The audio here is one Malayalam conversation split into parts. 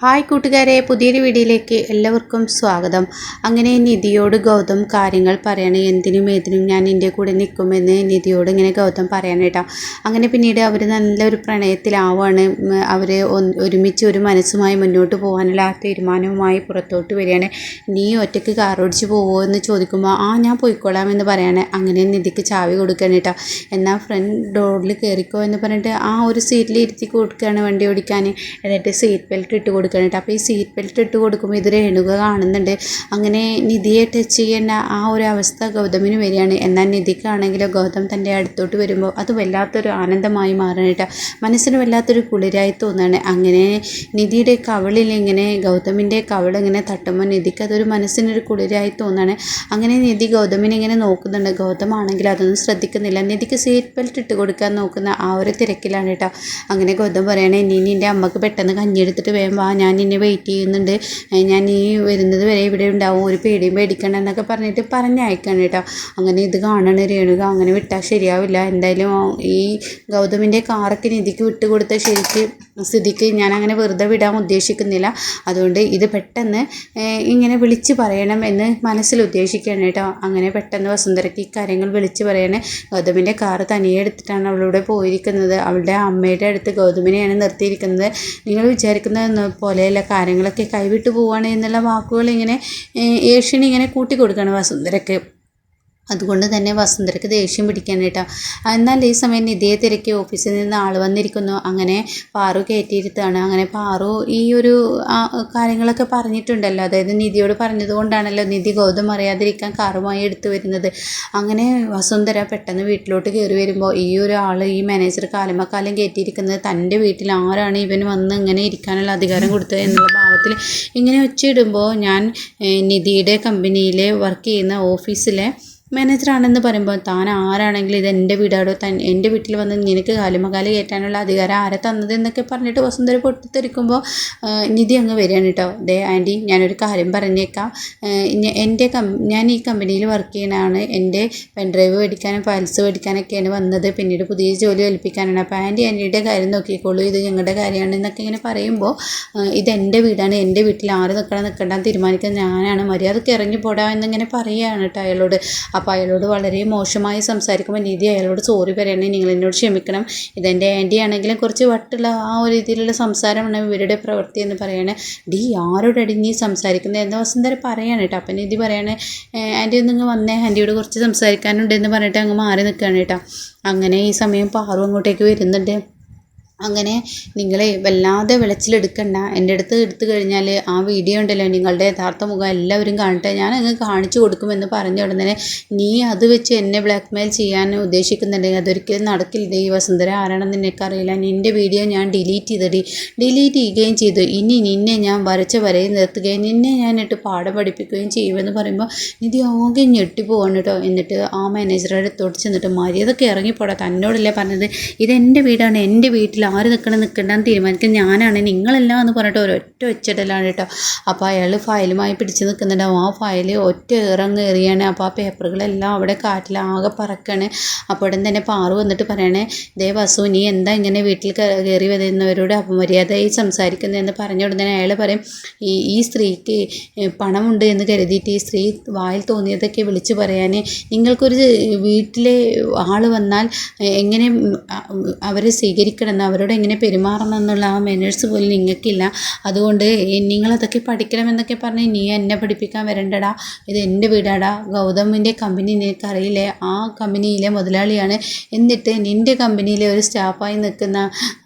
ഹായ് കൂട്ടുകാരെ, പുതിയൊരു വീഡിയോയിലേക്ക് എല്ലാവർക്കും സ്വാഗതം. അങ്ങനെ നിധിയോട് ഗൗതം കാര്യങ്ങൾ പറയണേ, എന്തിനും ഏതിനും ഞാൻ എൻ്റെ കൂടെ നിൽക്കുമെന്ന് നിധിയോട് ഇങ്ങനെ ഗൗതം പറയാനേട്ടാ. അങ്ങനെ പിന്നീട് അവർ നല്ലൊരു പ്രണയത്തിലാവാണ്. അവർ ഒരുമിച്ച് ഒരു മനസ്സുമായി മുന്നോട്ട് പോകാനുള്ള ആ തീരുമാനവുമായി പുറത്തോട്ട് വരികയാണ്. നീ ഒറ്റയ്ക്ക് കാർ ഓടിച്ച് പോവുമോ എന്ന് ചോദിക്കുമ്പോൾ ഞാൻ പോയിക്കോളാം എന്ന് പറയാണ്. അങ്ങനെ നിധിക്ക് ചാവി കൊടുക്കാനേട്ടാ. എന്നാൽ ഫ്രണ്ട് ഡോറിൽ കയറിക്കോ എന്ന് പറഞ്ഞിട്ട് ആ ഒരു സീറ്റിൽ ഇരുത്തി കൊടുക്കുകയാണ് വണ്ടി ഓടിക്കാൻ. എന്നിട്ട് സീറ്റ് ബെൽറ്റ് ഇട്ട് കൊടുക്കുക. അപ്പോൾ ഈ സീറ്റ് ബെൽറ്റ് ഇട്ട് കൊടുക്കുമ്പോൾ ഇത് രേണുക കാണുന്നുണ്ട്. അങ്ങനെ നിധിയെ ടച്ച് ചെയ്യേണ്ട ആ ഒരു അവസ്ഥ ഗൗതമിന് വരികയാണ്. എന്നാൽ നിധിക്കാണെങ്കിലോ ഗൗതം തൻ്റെ അടുത്തോട്ട് വരുമ്പോൾ അത് വല്ലാത്തൊരു ആനന്ദമായി മാറാനായിട്ട് മനസ്സിന് വല്ലാത്തൊരു കുളിരായി തോന്നുകയാണ്. അങ്ങനെ നിധിയുടെ കവളിൽ ഇങ്ങനെ ഗൗതമിൻ്റെ കവളിങ്ങനെ തട്ടുമ്പോൾ നിധിക്ക് അതൊരു മനസ്സിനൊരു കുളിരായി തോന്നുകയാണ്. അങ്ങനെ നിധി ഗൗതമിനെ ഇങ്ങനെ നോക്കുന്നുണ്ട്. ഗൗതമാണെങ്കിൽ അതൊന്നും ശ്രദ്ധിക്കുന്നില്ല. നിധിക്ക് സീറ്റ് ബെൽറ്റ് ഇട്ട് കൊടുക്കാൻ നോക്കുന്ന ആ ഒരു തിരക്കിലാണ് കേട്ടോ. അങ്ങനെ ഗൗതം പറയുകയാണെങ്കിൽ നീ നിൻ്റെ അമ്മക്ക് പെട്ടെന്ന് കഞ്ഞിയെടുത്തിട്ട് വേഗം വാ, ഞാൻ നിന്നെ വെയിറ്റ് ചെയ്യുന്നുണ്ട്, ഞാൻ ഈ വരുന്നത് വരെ ഇവിടെ ഉണ്ടാവും, ഒരു പേടിയും പേടിക്കണം എന്നൊക്കെ പറഞ്ഞിട്ട് പറഞ്ഞയക്കണം കേട്ടോ. അങ്ങനെ ഇത് കാണണ രേണുക അങ്ങനെ വിട്ടാൽ ശരിയാവില്ല. എന്തായാലും ഈ ഗൗതമിൻ്റെ കാറൊക്കെ നിധിക്ക് വിട്ടുകൊടുത്ത സ്ഥിതിക്ക് ഞാൻ അങ്ങനെ വെറുതെ വിടാൻ ഉദ്ദേശിക്കുന്നില്ല. അതുകൊണ്ട് ഇത് പെട്ടെന്ന് ഇങ്ങനെ വിളിച്ച് പറയണം എന്ന് മനസ്സിൽ ഉദ്ദേശിക്കുകയാണ് കേട്ടോ. അങ്ങനെ പെട്ടെന്ന് വസുന്ധരയ്ക്ക് ഈ കാര്യങ്ങൾ വിളിച്ച് പറയാണ്. ഗൗതമിൻ്റെ കാറ് തനിയെ എടുത്തിട്ടാണ് അവളിവിടെ പോയിരിക്കുന്നത്. അവളുടെ അമ്മയുടെ അടുത്ത് ഗൗതമിനെയാണ് നിർത്തിയിരിക്കുന്നത്. നിങ്ങൾ വിചാരിക്കുന്ന പോലെയല്ല, കാര്യങ്ങളൊക്കെ കൈവിട്ടു പോവുകയാണ് എന്നുള്ള വാക്കുകൾ ഇങ്ങനെ ഏഷ്യന് ഇങ്ങനെ കൂട്ടിക്കൊടുക്കുകയാണ് വസുന്ധരയ്ക്ക്. അതുകൊണ്ട് തന്നെ വസുന്ധരയ്ക്ക് ദേഷ്യം പിടിക്കാൻ കേട്ടോ. എന്നാൽ ഈ സമയം നിധിയെ തിരക്കി ഓഫീസിൽ നിന്ന് ആൾ വന്നിരിക്കുന്നു. അങ്ങനെ പാറു കയറ്റിയിരുത്താണ്. അങ്ങനെ പാറു ഈ ഒരു കാര്യങ്ങളൊക്കെ പറഞ്ഞിട്ടുണ്ടല്ലോ, അതായത് നിധിയോട് പറഞ്ഞതുകൊണ്ടാണല്ലോ നിധി ഗൗതം അറിയാതിരിക്കാൻ കാറുമായി എടുത്തു വരുന്നത്. അങ്ങനെ വസുന്ധര പെട്ടെന്ന് വീട്ടിലോട്ട് കയറി വരുമ്പോൾ ഈ ഒരു ആൾ, ഈ മാനേജർ കാലം കയറ്റിയിരിക്കുന്നത് തൻ്റെ വീട്ടിൽ ആരാണ് ഇവന് വന്ന് ഇങ്ങനെ ഇരിക്കാനുള്ള അധികാരം കൊടുത്തത് എന്നുള്ള ഭാവത്തിൽ ഇങ്ങനെ ഒച്ചയിടുമ്പോൾ ഞാൻ നിധിയുടെ കമ്പനിയിൽ വർക്ക് ചെയ്യുന്ന ഓഫീസിലെ മാനേജറാണെന്ന് പറയുമ്പോൾ താൻ ആരാണെങ്കിലും ഇത് എൻ്റെ വീടാടോ, എൻ്റെ വീട്ടിൽ വന്ന് നിനക്ക് കാലുമകാല് കയറ്റാനുള്ള അധികാരം ആരെ തന്നത് എന്നൊക്കെ പറഞ്ഞിട്ട് വസുന്ധര പൊട്ടിത്തെറിക്കുമ്പോൾ നിധി അങ്ങ് വരികയാണ് കേട്ടോ. ദേ ആൻറ്റി, ഞാനൊരു കാര്യം പറഞ്ഞേക്കാം, ഞാൻ ഈ കമ്പനിയിൽ വർക്ക് ചെയ്യുന്നതാണ്. എൻ്റെ പെൻഡ്രൈവ് മേടിക്കാനും ഫയൽസ് മേടിക്കാനൊക്കെയാണ് വന്നത്. പിന്നീട് പുതിയ ജോലി ഏൽപ്പിക്കാനാണ്. അപ്പോൾ ആൻറ്റിയുടെ കാര്യം നോക്കിക്കോളൂ, ഇത് ഞങ്ങളുടെ കാര്യമാണ് എന്നൊക്കെ ഇങ്ങനെ പറയുമ്പോൾ ഇതെൻ്റെ വീടാണ്, എൻ്റെ വീട്ടിൽ ആര് നിൽക്കണ്ടെന്ന് തീരുമാനിക്കുന്നത് ഞാനാണ്, മര്യാദക്ക് ഇറങ്ങിപ്പോടാ എന്നിങ്ങനെ പറയുകയാണ് കേട്ടോ അയാളോട്. അപ്പോൾ അയാളോട് വളരെ മോശമായി സംസാരിക്കുമ്പോൾ നിധി അയാളോട് സോറി പറയണേ, നിങ്ങൾ എന്നോട് ക്ഷമിക്കണം, ഇതെൻ്റെ ആൻറ്റി ആണെങ്കിലും കുറച്ച് വട്ടുള്ള ആ ഒരു രീതിയിലുള്ള സംസാരമാണ് ഇവരുടെ പ്രവൃത്തി എന്ന് പറയണേ. ആരോടടി നീ സംസാരിക്കുന്നത് എന്ന് വസുന്ധര പറയാണ് കേട്ടോ. അപ്പം നിധി പറയണേ, ആൻറ്റി ഒന്നിങ്ങ് വന്നേ, ആൻറ്റിയോട് കുറച്ച് സംസാരിക്കാനുണ്ട് എന്ന് പറഞ്ഞിട്ട് അങ്ങ് മാറി നിൽക്കുകയാണ് കേട്ടോ. അങ്ങനെ ഈ സമയം പാറു അങ്ങോട്ടേക്ക് വരുന്നുണ്ട്. അങ്ങനെ നിങ്ങളെ വല്ലാതെ വിളച്ചിലെടുക്കണ്ട, എൻ്റെ അടുത്ത് എടുത്തു കഴിഞ്ഞാൽ ആ വീഡിയോ ഉണ്ടല്ലോ നിങ്ങളുടെ യഥാർത്ഥ മുഖം എല്ലാവരും കാണട്ടെ, ഞാൻ അങ്ങ് കാണിച്ചു കൊടുക്കുമെന്ന് പറഞ്ഞ ഉടനെ നീ അത് വെച്ച് എന്നെ ബ്ലാക്ക്മെയിൽ ചെയ്യാൻ ഉദ്ദേശിക്കുന്നുണ്ടെങ്കിൽ അതൊരിക്കലും നടക്കില്ല. ഈ വസുന്ധര ആരാണെന്ന് നിനക്കറിയില്ല, നിൻ്റെ വീഡിയോ ഞാൻ ഡിലീറ്റ് ചെയ്യുകയും ചെയ്തു. ഇനി നിന്നെ ഞാൻ വരച്ച വരയിൽ നിർത്തുകയും നിന്നെ ഞാൻ ഇട്ട് പാഠം പഠിപ്പിക്കുകയും ചെയ്യുമെന്ന് പറയുമ്പോൾ നിധി ആകെ ഞെട്ടിപ്പോവാണ് കേട്ടോ. എന്നിട്ട് ആ മാനേജറുടെ അടുത്തോട്ട് ചെന്നിട്ട് മര്യാദക്ക് ഇറങ്ങിപ്പോടാ, തന്നോടല്ലേ പറഞ്ഞത്, ഇതെൻ്റെ വീടാണ്, എൻ്റെ വീട്ടിൽ ആര് നിൽക്കണ്ടെന്ന് തീരുമാനിക്കാൻ ഞാനാണ്, നിങ്ങളല്ല എന്ന് പറഞ്ഞിട്ട് ഒരൊറ്റ ഒച്ചിടലാണ് കേട്ടോ. അപ്പോൾ അയാൾ ഫയലുമായി പിടിച്ച് നിൽക്കുന്നുണ്ടാവും. ആ ഫയൽ ഒറ്റ ഇറങ്ങ് എറിയാണ്. അപ്പോൾ ആ പേപ്പറുകളെല്ലാം അവിടെ കാറ്റിലാകെ പറക്കാണ്. അപ്പോൾ ഉടൻ തന്നെ പാറു വന്നിട്ട് പറയണേ, ദേ വസു, നീ എന്താ ഇങ്ങനെ വീട്ടിൽ കയറി വരുന്നവരോട് അപമര്യാദയായി സംസാരിക്കുന്നതെന്ന് പറഞ്ഞ ഉടനെ അയാൾ പറയും, ഈ സ്ത്രീക്ക് പണമുണ്ട് എന്ന് കരുതിയിട്ട് ഈ സ്ത്രീ വായിൽ തോന്നിയതൊക്കെ വിളിച്ചു പറയാൻ, നിങ്ങൾക്കൊരു വീട്ടിലെ ആൾ വന്നാൽ എങ്ങനെ അവരെ സ്വീകരിക്കണമെന്ന് അവരോട് എങ്ങനെ പെരുമാറണം എന്നുള്ള ആ മെനേഴ്സ് പോലും നിങ്ങൾക്കില്ല. അതുകൊണ്ട് നിങ്ങളതൊക്കെ പഠിക്കണമെന്നൊക്കെ പറഞ്ഞ് നീ എന്നെ പഠിപ്പിക്കാൻ വരണ്ടടാ, ഇത് എൻ്റെ വീടാടാ, ഗൗതമിൻ്റെ കമ്പനി നിനക്കറിയില്ലേ, ആ കമ്പനിയിലെ മുതലാളിയാണ്. എന്നിട്ട് നിൻ്റെ കമ്പനിയിലെ ഒരു സ്റ്റാഫായി നിൽക്കുന്ന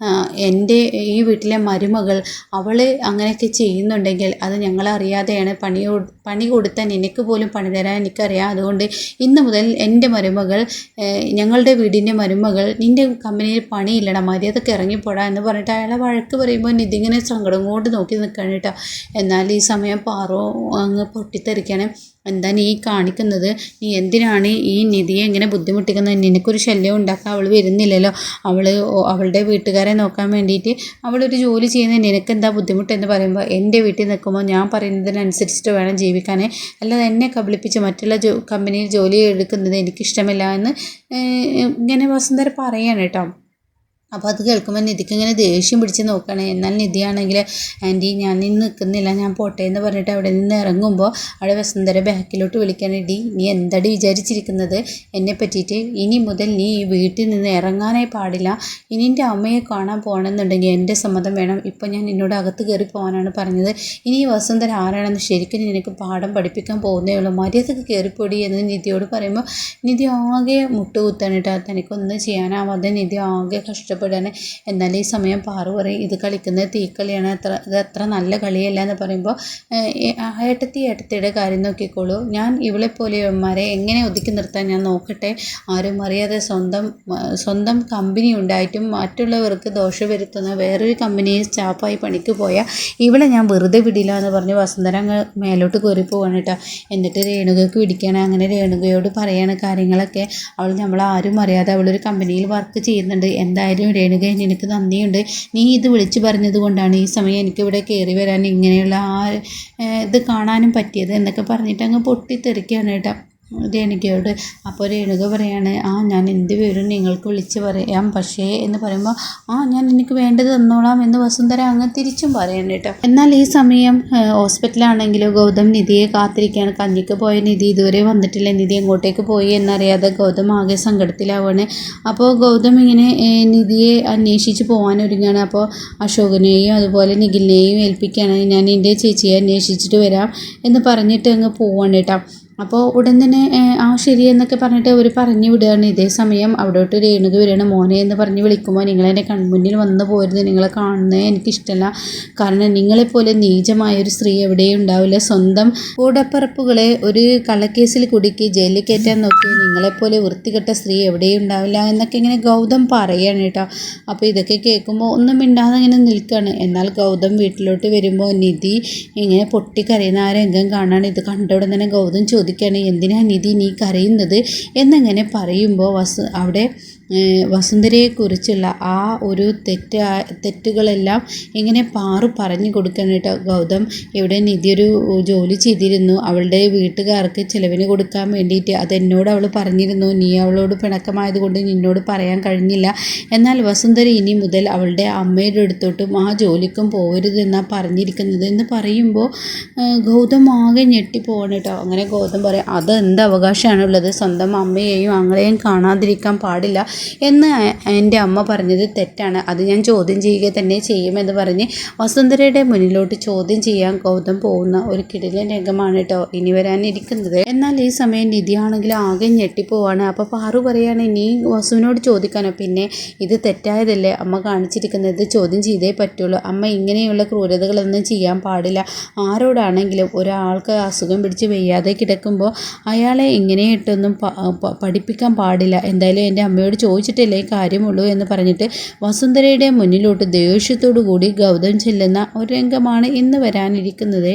എൻ്റെ ഈ വീട്ടിലെ മരുമകൾ, അവൾ അങ്ങനെയൊക്കെ ചെയ്യുന്നുണ്ടെങ്കിൽ അത് ഞങ്ങളറിയാതെയാണ്. പണി കൊടുത്താൽ നിനക്ക് പോലും പണി തരാൻ എനിക്കറിയാം. അതുകൊണ്ട് ഇന്ന് മുതൽ എൻ്റെ മരുമകൾ, ഞങ്ങളുടെ വീടിൻ്റെ മരുമകൾ നിൻ്റെ കമ്പനിയിൽ പണിയില്ലടാ, മര്യാദക്ക് ഇറങ്ങിപ്പോടാ എന്ന് പറഞ്ഞിട്ട് അയാളെ വഴക്ക് പറയുമ്പോൾ നിധിങ്ങനെ സങ്കടം കൊണ്ട് നോക്കി നിൽക്കണം കേട്ടോ. എന്നാൽ ഈ സമയം പാറു അങ്ങ് പൊട്ടിത്തെറിക്കണം. എന്താ നീ കാണിക്കുന്നത്, നീ എന്തിനാണ് ഈ നിധിയെ ഇങ്ങനെ ബുദ്ധിമുട്ടിക്കുന്നത്, നിനക്കൊരു ശല്യം ഉണ്ടാക്കാൻ അവൾ വരുന്നില്ലല്ലോ, അവളുടെ വീട്ടുകാരെ നോക്കാൻ വേണ്ടിയിട്ട് അവളൊരു ജോലി ചെയ്യുന്നത് നിനക്കെന്താ ബുദ്ധിമുട്ടെന്ന് പറയുമ്പോൾ എൻ്റെ വീട്ടിൽ നിൽക്കുമ്പോൾ ഞാൻ പറയുന്നതിനനുസരിച്ചിട്ട് വേണം ജീവിക്കാൻ, അല്ലാതെ എന്നെ കബളിപ്പിച്ച് മറ്റുള്ള കമ്പനിയിൽ ജോലി എടുക്കുന്നത് എനിക്കിഷ്ടമില്ല എന്ന് ഇങ്ങനെ വസുന്ധര പറയാണ് കേട്ടോ. അപ്പോൾ അത് കേൾക്കുമ്പോൾ നിധിക്ക് ഇങ്ങനെ ദേഷ്യം പിടിച്ച് നോക്കുകയാണ്. എന്നാൽ നിധിയാണെങ്കിൽ ആൻറ്റി ഞാൻ ഇന്ന് നിൽക്കുന്നില്ല, ഞാൻ പോട്ടെ എന്ന് പറഞ്ഞിട്ട് അവിടെ നിന്ന് ഇറങ്ങുമ്പോൾ അവിടെ വസുന്ധര ബാക്കിലോട്ട് വിളിക്കാനിടി, നീ എന്താടി വിചാരിച്ചിരിക്കുന്നത് എന്നെ പറ്റിയിട്ട്? ഇനി മുതൽ നീ ഈ വീട്ടിൽ നിന്ന് ഇറങ്ങാനേ പാടില്ല. ഇനി എൻ്റെ അമ്മയെ കാണാൻ പോകണമെന്നുണ്ടെങ്കിൽ എൻ്റെ സമ്മതം വേണം. ഇപ്പം ഞാൻ നിന്നോട് അകത്ത് കയറി പോകാനാണ് പറഞ്ഞത്. ഇനി ഈ വസുന്ധര ആരാണെന്ന് ശരിക്കും നിനക്ക് പാഠം പഠിപ്പിക്കാൻ പോകുന്നേ ഉള്ളൂ, മര്യാദക്ക് കയറിപ്പൊടി എന്ന് നിധിയോട് പറയുമ്പോൾ നിധി ആകെ മുട്ടുകുത്താനിട്ട് തനിക്കൊന്നും ചെയ്യാനാവാതെ നിധി ആകെ കഷ്ടപ്പെടാണ്. എന്നാൽ ഈ സമയം പാറു പറയും, ഇത് കളിക്കുന്നത് തീക്കളിയാണ്, ഇത് അത്ര നല്ല കളിയല്ല എന്ന് പറയുമ്പോൾ ഏട്ടത്തിയുടെ കാര്യം നോക്കിക്കോളൂ, ഞാൻ ഇവളെ പോലെയന്മാരെ എങ്ങനെ ഒതുക്കി നിർത്താൻ ഞാൻ നോക്കട്ടെ. ആരും അറിയാതെ സ്വന്തം കമ്പനി ഉണ്ടായിട്ടും മറ്റുള്ളവർക്ക് ദോഷം വരുത്തുന്ന വേറൊരു കമ്പനിയിൽ സ്റ്റാഫായി പണിക്ക് പോയാൽ ഇവളെ ഞാൻ വെറുതെ വിടില്ല എന്ന് പറഞ്ഞ് വസുന്ധര അങ്ങ് മേലോട്ട് കയറി പോവാണ് കേട്ടോ. എന്നിട്ട് രേണുകയ്ക്ക് പിടിക്കുകയാണ്. അങ്ങനെ രേണുകയോട് പറയാണ് കാര്യങ്ങളൊക്കെ. അവൾ നമ്മളാരും അറിയാതെ അവളൊരു കമ്പനിയിൽ വർക്ക് ചെയ്യുന്നുണ്ട്. എന്തായാലും രേണുക നിനക്ക് നന്ദിയുണ്ട്, നീ ഇത് വിളിച്ചു പറഞ്ഞത് കൊണ്ടാണ് ഈ സമയം എനിക്കിവിടെ കയറി വരാൻ ഇങ്ങനെയുള്ള ഇത് കാണാനും പറ്റിയത് എന്നൊക്കെ പറഞ്ഞിട്ട് അങ്ങ് പൊട്ടിത്തെറിക്കുകയാണ് കേട്ടോ രേണുകയോട്. അപ്പോൾ രേണുക പറയാണ്, ഞാൻ എന്ത് വിവരം നിങ്ങൾക്ക് വിളിച്ച് പറയാം, പക്ഷേ എന്ന് പറയുമ്പോൾ ഞാൻ എനിക്ക് വേണ്ടത് തന്നോളാം എന്ന് വസുന്ധര അങ്ങ് തിരിച്ചും പറയണം കേട്ടോ. എന്നാൽ ഈ സമയം ഹോസ്പിറ്റലാണെങ്കിലോ ഗൗതം നിധിയെ കാത്തിരിക്കുകയാണ്. കഞ്ഞിക്ക് പോയ നിധി ഇതുവരെ വന്നിട്ടില്ല, നിധി എങ്ങോട്ടേക്ക് പോയി എന്നറിയാതെ ഗൗതം ആകെ സങ്കടത്തിലാവുകയാണ്. അപ്പോൾ ഗൗതം ഇങ്ങനെ നിധിയെ അന്വേഷിച്ച് പോകാൻ ഒരുങ്ങുകയാണ്. അപ്പോൾ അശോകനെയും അതുപോലെ നിഖിലിനെയും ഏൽപ്പിക്കുകയാണ്, ഞാൻ എൻ്റെ ചേച്ചിയെ അന്വേഷിച്ചിട്ട് വരാം എന്ന് പറഞ്ഞിട്ട് അങ്ങ് പോവാണ് കേട്ടോ. അപ്പോൾ ഉടൻ തന്നെ ശരി എന്നൊക്കെ പറഞ്ഞിട്ട് അവർ പറഞ്ഞു വിടുകയാണ്. ഇതേ സമയം അവിടോട്ട് രേണുക വരികയാണ്. മോനെ എന്ന് പറഞ്ഞ് വിളിക്കുമ്പോൾ, നിങ്ങളെൻ്റെ കൺമുന്നിൽ വന്നു പോരുത്, നിങ്ങളെ കാണുന്നത് എനിക്കിഷ്ടമല്ല, കാരണം നിങ്ങളെപ്പോലെ നീചമായൊരു സ്ത്രീ എവിടെയും ഉണ്ടാവില്ല. സ്വന്തം കൂടപ്പിറപ്പുകളെ ഒരു കള്ളക്കേസിൽ കുടുക്കി ജയിലിൽ കയറ്റാൻ നോക്കി നിങ്ങളെപ്പോലെ വൃത്തികെട്ട സ്ത്രീ എവിടെയും ഉണ്ടാവില്ല എന്നൊക്കെ ഇങ്ങനെ ഗൗതം പറയുകയാണ് കേട്ടോ. അപ്പോൾ ഇതൊക്കെ കേൾക്കുമ്പോൾ ഒന്നും മിണ്ടാതെ ഇങ്ങനെ നിൽക്കുകയാണ്. എന്നാൽ ഗൗതം വീട്ടിലോട്ട് വരുമ്പോൾ നിധി ഇങ്ങനെ പൊട്ടിക്കരയുന്ന ആ രംഗം കാണാണ്. ഇത് കണ്ട ഉടൻ തന്നെ ഗൗതം ചോദിക്കുകയാണ്, എന്തിനാ നിധി നീ കരയുന്നത് എന്നങ്ങനെ പറയുമ്പോൾ അവിടെ വസുന്ധരയെക്കുറിച്ചുള്ള ആ ഒരു തെറ്റുകളെല്ലാം ഇങ്ങനെ പാറു പറഞ്ഞു കൊടുക്കണം കേട്ടോ. ഗൗതം ഇവിടെ നിധി ഒരു ജോലി ചെയ്തിരുന്നു, അവളുടെ വീട്ടുകാർക്ക് ചിലവിന് കൊടുക്കാൻ വേണ്ടിയിട്ട്. അതെന്നോട് അവൾ പറഞ്ഞിരുന്നു, നീ അവളോട് പിണക്കമായതുകൊണ്ട് നിന്നോട് പറയാൻ കഴിഞ്ഞില്ല. എന്നാൽ വസുന്ധര ഇനി മുതൽ അവളുടെ അമ്മയുടെ അടുത്തോട്ടും ആ ജോലിക്കും പോകരുതെന്നാണ് പറഞ്ഞിരിക്കുന്നത് എന്ന് പറയുമ്പോൾ ഗൗതം ആകെ ഞെട്ടിപ്പോവാണ് കേട്ടോ. അങ്ങനെ ഗൗതം പറയാം, അതെന്ത് അവകാശമാണുള്ളത്, സ്വന്തം അമ്മയെയും അങ്ങളെയും കാണാതിരിക്കാൻ പാടില്ല എന്ന് എൻ്റെ അമ്മ പറഞ്ഞത് തെറ്റാണ്, അത് ഞാൻ ചോദ്യം ചെയ്യുക തന്നെ ചെയ്യുമെന്ന് പറഞ്ഞ് വസുന്ധരയുടെ മുന്നിലോട്ട് ചോദ്യം ചെയ്യാൻ ഗൗതം പോകുന്ന ഒരു കിടിലൻ രംഗമാണ് കേട്ടോ ഇനി വരാനിരിക്കുന്നത്. എന്നാൽ ഈ സമയം നിധിയാണെങ്കിൽ ആകെ ഞെട്ടിപ്പോവാണ്. അപ്പോൾ പാറു പറയാണ്, നീ വസുവിനോട് ചോദിക്കാനോ, പിന്നെ ഇത് തെറ്റായതല്ലേ അമ്മ കാണിച്ചിരിക്കുന്നത്, ചോദ്യം ചെയ്തേ പറ്റുള്ളൂ. അമ്മ ഇങ്ങനെയുള്ള ക്രൂരതകളൊന്നും ചെയ്യാൻ പാടില്ല. ആരോടാണെങ്കിലും ഒരാൾക്ക് അസുഖം പിടിച്ച് വയ്യാതെ കിടക്കുമ്പോൾ അയാളെ ഇങ്ങനെയിട്ടൊന്നും പഠിപ്പിക്കാൻ പാടില്ല. എന്തായാലും എൻ്റെ അമ്മയോട് ചോദിച്ചിട്ടല്ലേ കാര്യമുള്ളൂ എന്ന് പറഞ്ഞിട്ട് വസുന്ധരയുടെ മുന്നിലോട്ട് ദേഷ്യത്തോടു കൂടി ഗൗതം ചെല്ലുന്ന ഒരു രംഗമാണ് ഇന്ന് വരാനിരിക്കുന്നത്.